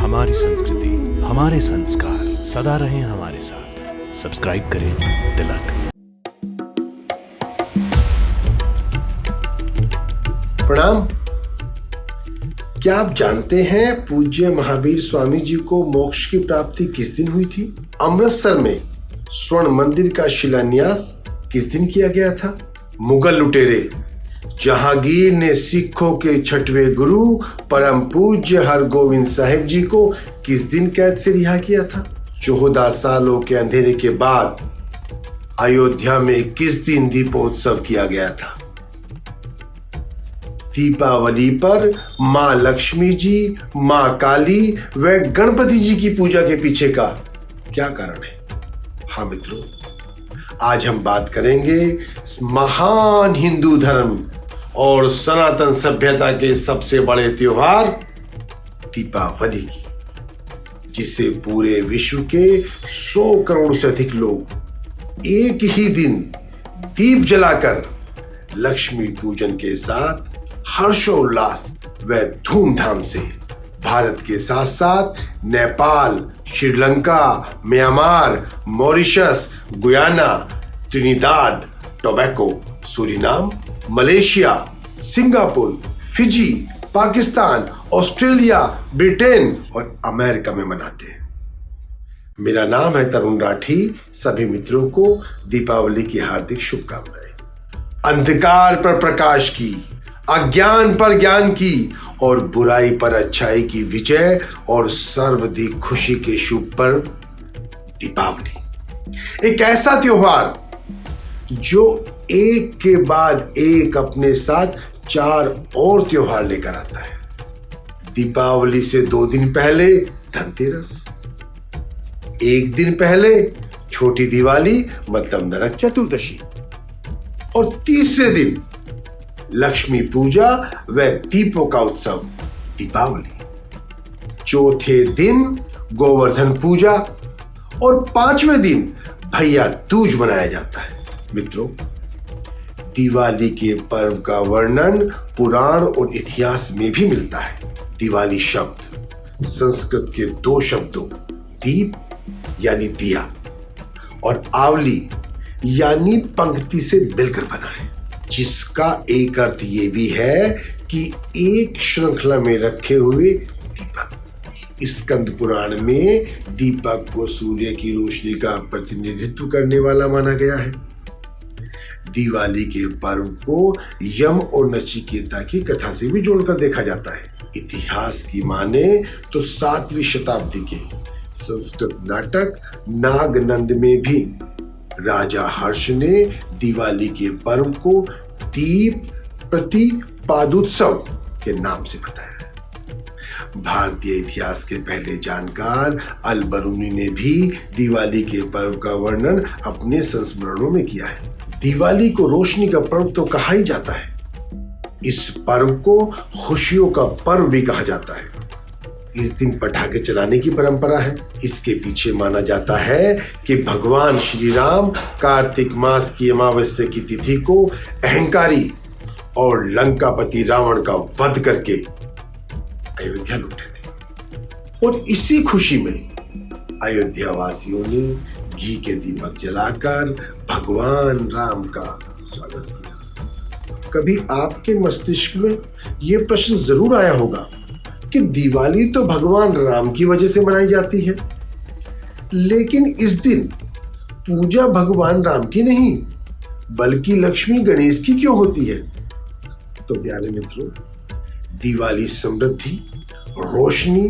हमारी संस्कृति, हमारे संस्कार सदा रहें हमारे साथ। सब्सक्राइब करें तिलक। प्रणाम। क्या आप जानते हैं पूज्य महावीर स्वामी जी को मोक्ष की प्राप्ति किस दिन हुई थी? अमृतसर में स्वर्ण मंदिर का शिलान्यास किस दिन किया गया था? मुगल लुटेरे जहांगीर ने सिखों के छठवें गुरु परम पूज्य हरगोविंद साहिब जी को किस दिन कैद से रिहा किया था? 14 सालों के अंधेरे के बाद अयोध्या में किस दिन दीपोत्सव किया गया था? दीपावली पर मां लक्ष्मी जी, मां काली व गणपति जी की पूजा के पीछे का क्या कारण है? हाँ मित्रों, आज हम बात करेंगे महान हिंदू धर्म और सनातन सभ्यता के सबसे बड़े त्योहार दीपावली की, जिसे पूरे विश्व के 100 करोड़ से अधिक लोग एक ही दिन दीप जलाकर लक्ष्मी पूजन के साथ हर्षोल्लास व धूमधाम से भारत के साथ साथ Nepal, Sri Lanka, Myanmar, Mauritius, Guyana, Trinidad, tobacco, Suriname, Malaysia, Singapore, Fiji, Pakistan, Australia, Britain और अमेरिका में मनाते हैं। मेरा नाम है तरुण राठी। सभी मित्रों को दीपावली की हार्दिक शुभकामनाएं। अंधकार पर प्रकाश की, अज्ञान पर ज्ञान की और बुराई पर अच्छाई की विजय और सर्वाधिक खुशी के शुभ पर्व दीपावली, एक ऐसा त्योहार जो एक के बाद एक अपने साथ 4 और त्योहार लेकर आता है। दीपावली से 2 दिन पहले धनतेरस, 1 दिन पहले छोटी दिवाली मतलब नरक चतुर्दशी और तीसरे दिन लक्ष्मी पूजा व दीपों का उत्सव दीपावली। चौथे दिन गोवर्धन पूजा और 5वें दिन भैया दूज मनाया जाता है। मित्रों, दिवाली के पर्व का वर्णन पुराण और इतिहास में भी मिलता है। दिवाली शब्द संस्कृत के 2 शब्दों दीप यानी दिया और आवली यानी पंक्ति से मिलकर बना है, जिसका एक अर्थ ये भी है कि एक श्रृंखला में रखे हुए दीपक। स्कंद पुराण में दीपक को सूर्य की रोशनी का प्रतिनिधित्व करने वाला माना गया है। दिवाली के पर्व को यम और नचिकेता की कथा से भी जोड़कर देखा जाता है। इतिहास की माने तो 7वीं शताब्दी के संस्कृत नाटक नागनंद में भी राजा हर्ष ने दिवाली के पर्व को दीप प्रतिपादोत्सव के नाम से बताया है। भारतीय इतिहास के पहले जानकार अल बरूनी ने भी दिवाली के पर्व का वर्णन अपने संस्मरणों में किया है। दिवाली को रोशनी का पर्व तो कहा ही जाता है। इस पर्व को खुशियों का पर्व भी कहा जाता है। इस दिन पटाखे चलाने की परंपरा है। इसके पीछे माना जाता है कि भगवान श्री राम कार्तिक मास की अमावस्या की तिथि को अहंकारी और लंकापति रावण का वध करके अयोध्या लौटे थे और इसी खुशी में अयोध्या वासियों ने घी के दीपक जलाकर भगवान राम का स्वागत किया। कभी आपके मस्तिष्क में यह प्रश्न जरूर आया होगा कि दिवाली तो भगवान राम की वजह से मनाई जाती है, लेकिन इस दिन पूजा भगवान राम की नहीं बल्कि लक्ष्मी गणेश की क्यों होती है? तो प्यारे मित्रों, दिवाली समृद्धि, रोशनी,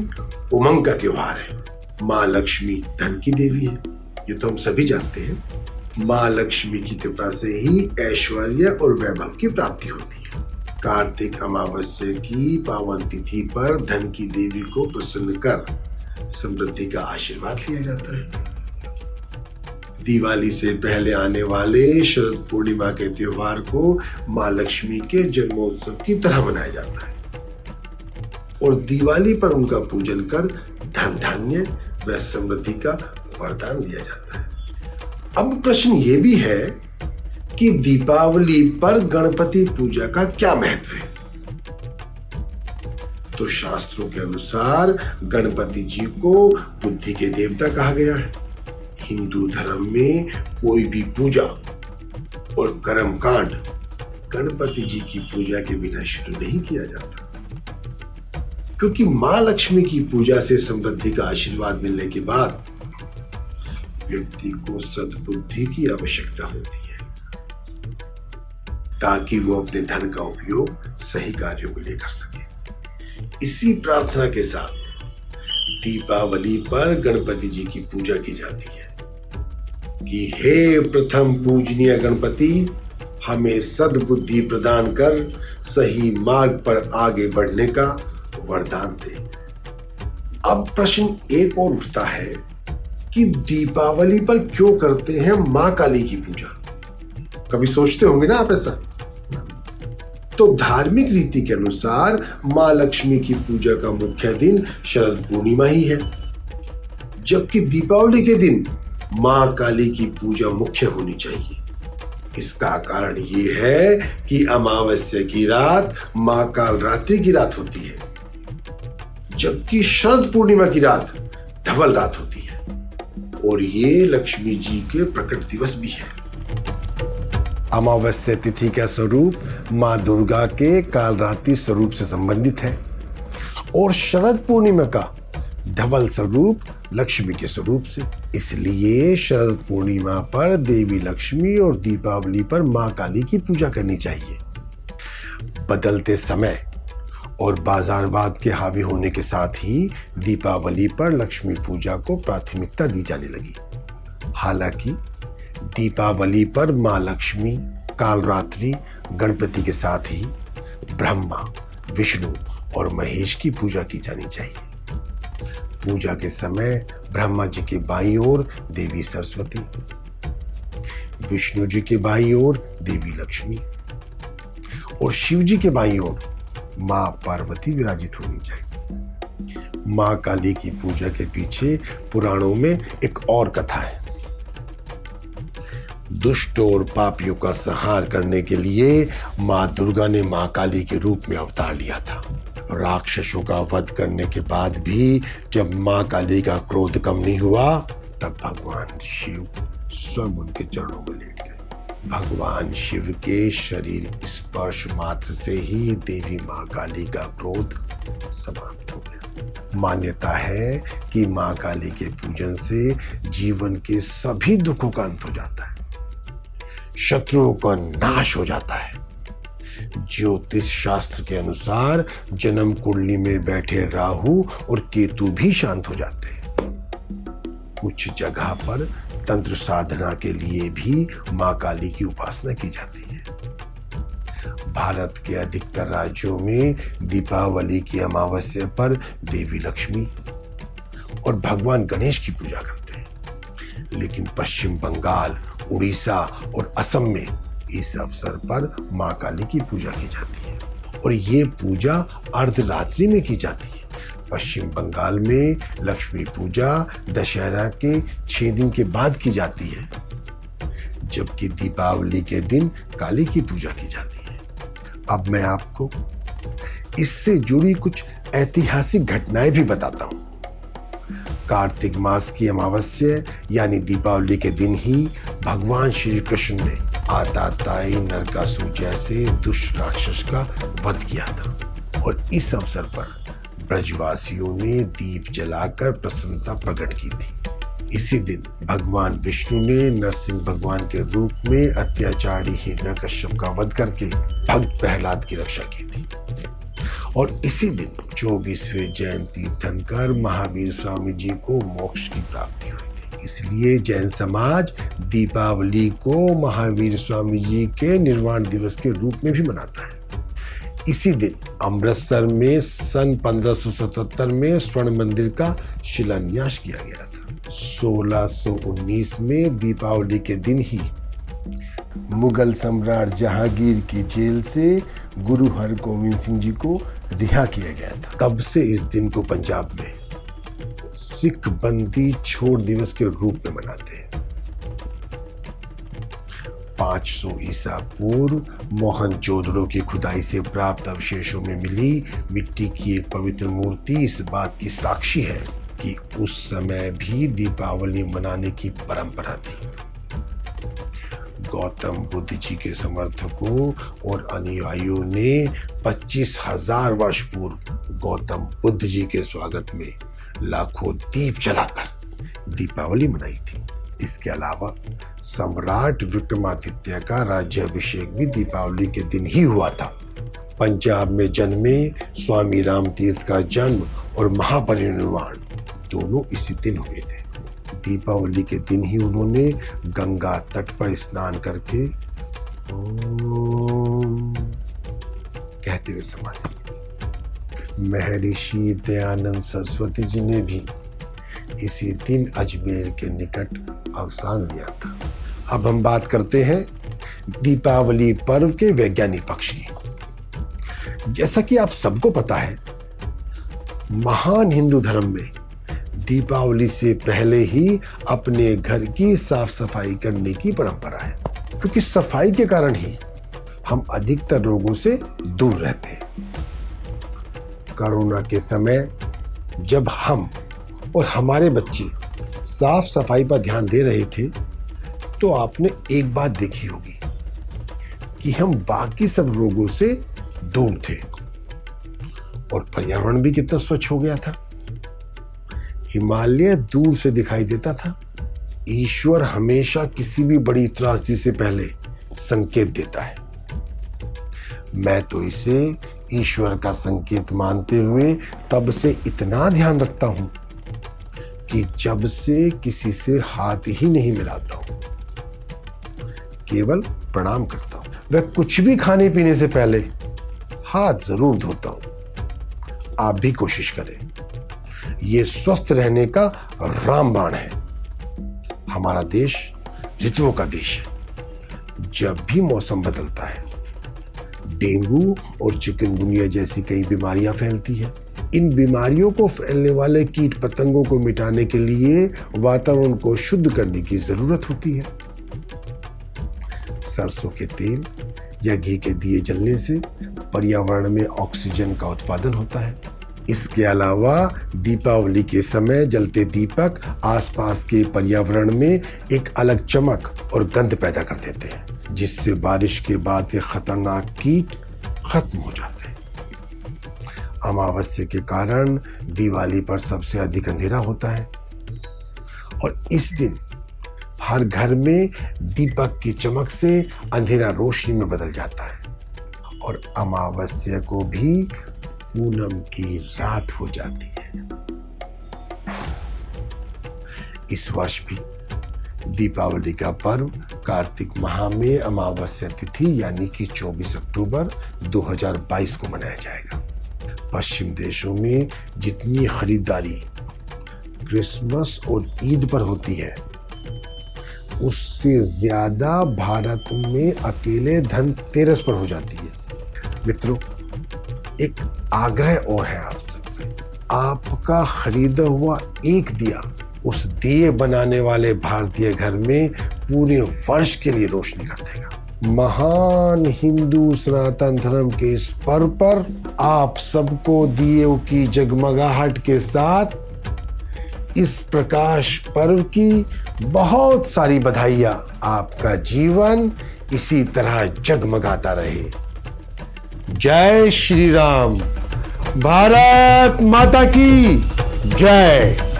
उमंग का त्योहार है। मां लक्ष्मी धन की देवी है, ये तो हम सभी जानते हैं। मां लक्ष्मी की कृपा से ही ऐश्वर्य और वैभव की प्राप्ति होती है। कार्तिक अमावस्या की पावन तिथि पर धन की देवी को प्रसन्न कर समृद्धि का आशीर्वाद लिया जाता है। दिवाली से पहले आने वाले शरद पूर्णिमा के त्योहार को मां लक्ष्मी के जन्मोत्सव की तरह मनाया जाता है और दिवाली पर उनका पूजन कर धन धान्य व समृद्धि का वरदान दिया जाता है। अब प्रश्न ये भी है कि दीपावली पर गणपति पूजा का क्या महत्व है? तो शास्त्रों के अनुसार गणपति जी को बुद्धि के देवता कहा गया है। हिंदू धर्म में कोई भी पूजा और कर्मकांड गणपति जी की पूजा के बिना शुरू नहीं किया जाता, क्योंकि मां लक्ष्मी की पूजा से समृद्धि का आशीर्वाद मिलने के बाद व्यक्ति को सद्बुद्धि की आवश्यकता होती है, ताकि वो अपने धन का उपयोग सही कार्यों के लिए कर सके। इसी प्रार्थना के साथ दीपावली पर गणपति जी की पूजा की जाती है कि हे प्रथम पूजनीय गणपति, हमें सद्बुद्धि प्रदान कर सही मार्ग पर आगे बढ़ने का वरदान दे। अब प्रश्न एक और उठता है कि दीपावली पर क्यों करते हैं मां काली की पूजा? कभी सोचते होंगे ना आप ऐसा? तो धार्मिक रीति के अनुसार मां लक्ष्मी की पूजा का मुख्य दिन शरद पूर्णिमा ही है, जबकि दीपावली के दिन मां काली की पूजा मुख्य होनी चाहिए। इसका कारण ये है कि अमावस्या की रात मां काल रात्रि की रात होती है, जबकि शरद पूर्णिमा की रात धवल रात होती है, और ये लक्ष्मी जी के प्रकट दिवस भी है। अमावस्या तिथि का स्वरूप मां दुर्गा के कालरात्रि स्वरूप से संबंधित है और शरद पूर्णिमा का धवल स्वरूप लक्ष्मी के स्वरूप से। इसलिए शरद पूर्णिमा पर देवी लक्ष्मी और दीपावली पर मां काली की पूजा करनी चाहिए। बदलते समय और बाजारवाद के हावी होने के साथ ही दीपावली पर लक्ष्मी पूजा को प्राथमिकता दी जाने लगी। हालांकि दीपावली पर मां लक्ष्मी, कालरात्रि, गणपति के साथ ही ब्रह्मा, विष्णु और महेश की पूजा की जानी चाहिए। पूजा के समय ब्रह्मा जी के बाईं ओर देवी सरस्वती, विष्णु जी के बाईं ओर देवी लक्ष्मी और शिव जी के बाईं ओर मां पार्वती विराजित होनी चाहिए। मां काली की पूजा के पीछे पुराणों में एक और कथा है। दुष्ट और पापियों का संहार करने के लिए मां दुर्गा ने मां काली के रूप में अवतार लिया था। राक्षसों का वध करने के बाद भी जब मां काली का क्रोध कम नहीं हुआ, तब भगवान शिव स्वयं उनके चरणों में लेट गए। भगवान शिव के शरीर स्पर्श मात्र से ही देवी मां काली का क्रोध समाप्त हो गया। मान्यता है कि मां काली के पूजन से जीवन के सभी दुखों का अंत हो जाता है, शत्रुओं का नाश हो जाता है। ज्योतिष शास्त्र के अनुसार जन्म कुंडली में बैठे राहु और केतु भी शांत हो जाते हैं। कुछ जगह पर तंत्र साधना के लिए भी मां काली की उपासना की जाती है। भारत के अधिकतर राज्यों में दीपावली की अमावस्या पर देवी लक्ष्मी और भगवान गणेश की पूजा करते हैं, लेकिन पश्चिम बंगाल, उड़ीसा और असम में इस अवसर पर मां काली की पूजा की जाती है और ये पूजा अर्धरात्रि में की जाती है। पश्चिम बंगाल में लक्ष्मी पूजा दशहरा के 6 दिन के बाद की जाती है, जबकि दीपावली के दिन काली की पूजा की जाती है। अब मैं आपको इससे जुड़ी कुछ ऐतिहासिक घटनाएं भी बताता हूं। कार्तिक मास की अमावस्या यानी दीपावली के दिन ही भगवान श्री कृष्ण ने आताताई नरकासुर जैसे दुष्ट राक्षस का वध किया था और इस अवसर पर ब्रजवासियों ने दीप जलाकर प्रसन्नता प्रकट की थी। इसी दिन भगवान विष्णु ने नरसिंह भगवान के रूप में अत्याचारी हिरण्यकश्यप का वध करके भक्त प्रहलाद की रक्षा की थी और इसी दिन 24वें जैन तीर्थंकर महावीर स्वामी जी को मोक्ष की प्राप्ति हुई थी। इसलिए जैन समाज दीपावली को महावीर स्वामी जी के निर्वाण दिवस के रूप में भी मनाता है। इसी दिन अमृतसर में सन 1577 में स्वर्ण मंदिर का शिलान्यास किया गया था। 1619 में दीपावली के दिन ही मुगल सम्राट जहांगीर की जेल से गुरु हरगोविंद सिंह जी को रिहा किया गया था। तब से इस दिन को पंजाब में सिख बंदी छोड़ दिवस के रूप में मनाते हैं। 500 ईसा पूर्व मोहनजोदड़ो की खुदाई से प्राप्त अवशेषों में मिली मिट्टी की एक पवित्र मूर्ति इस बात की साक्षी है कि उस समय भी दीपावली मनाने की परंपरा थी। गौतम बुद्ध जी के समर्थकों और अनुयायियों ने 25,000 वर्ष पूर्व गौतम बुद्ध जी के स्वागत में लाखों दीप जलाकर दीपावली मनाई थी। इसके अलावा सम्राट विक्रमादित्य का राज्याभिषेक भी दीपावली के दिन ही हुआ था। पंजाब में जन्मे स्वामी राम तीर्थ का जन्म और महापरिनिर्वाण दोनों इसी दिन हुए थे। दीपावली के दिन ही उन्होंने गंगा तट पर स्नान करके ओम कहते हुए समाधि। महर्षि दयानंद सरस्वती जी ने भी इसी दिन अजमेर के निकट अवसान लिया था। अब हम बात करते हैं दीपावली पर्व के वैज्ञानिक पक्ष की। जैसा कि आप सबको पता है, महान हिंदू धर्म में दीपावली से पहले ही अपने घर की साफ सफाई करने की परंपरा है, क्योंकि सफाई के कारण ही हम अधिकतर रोगों से दूर रहते हैं। कोरोना के समय जब हम और हमारे बच्चे साफ सफाई पर ध्यान दे रहे थे, तो आपने एक बात देखी होगी कि हम बाकी सब रोगों से दूर थे और पर्यावरण भी कितना स्वच्छ हो गया था। हिमालय दूर से दिखाई देता था। ईश्वर हमेशा किसी भी बड़ी त्रासदी से पहले संकेत देता है। मैं तो इसे ईश्वर का संकेत मानते हुए तब से इतना ध्यान रखता हूं कि जब से किसी से हाथ ही नहीं मिलाता हूं, केवल प्रणाम करता हूं। वह कुछ भी खाने पीने से पहले हाथ जरूर धोता हूं। आप भी कोशिश करें। ये स्वस्थ रहने का रामबाण है। हमारा देश ऋतुओं का देश है। जब भी मौसम बदलता है, डेंगू और चिकनगुनिया जैसी कई बीमारियां फैलती हैं। इन बीमारियों को फैलने वाले कीट पतंगों को मिटाने के लिए वातावरण को शुद्ध करने की जरूरत होती है। सरसों के तेल या घी के दिए जलने से पर्यावरण में ऑक्सीजन का उत्पादन होता है। इसके अलावा दीपावली के समय जलते दीपक आसपास के पर्यावरण में एक अलग चमक और गंध पैदा कर देते हैं, जिससे बारिश के बाद के खतरनाक कीट खत्म हो जाते हैं। अमावस्या के कारण दिवाली पर सबसे अधिक अंधेरा होता है और इस दिन हर घर में दीपक की चमक से अंधेरा रोशनी में बदल जाता है और अमावस्या को भी पूनम की रात हो जाती है। इस वर्ष भी दीपावली का पर्व कार्तिक माह में अमावस्या तिथि यानी कि 24 अक्टूबर 2022 को मनाया जाएगा। पश्चिम देशों में जितनी खरीदारी क्रिसमस और ईद पर होती है, उससे ज्यादा भारत में अकेले धनतेरस पर हो जाती है। मित्रों, एक आग्रह और है आप सबसे। आपका खरीदा हुआ एक दिया उस दिए बनाने वाले भारतीय घर में पूरे वर्ष के लिए रोशनी कर देगा। महान हिंदू सनातन धर्म के इस पर्व पर आप सबको दिए की जगमगाहट के साथ इस प्रकाश पर्व की बहुत सारी बधाइयां। आपका जीवन इसी तरह जगमगाता रहे। जय श्री राम। भारत माता की जय।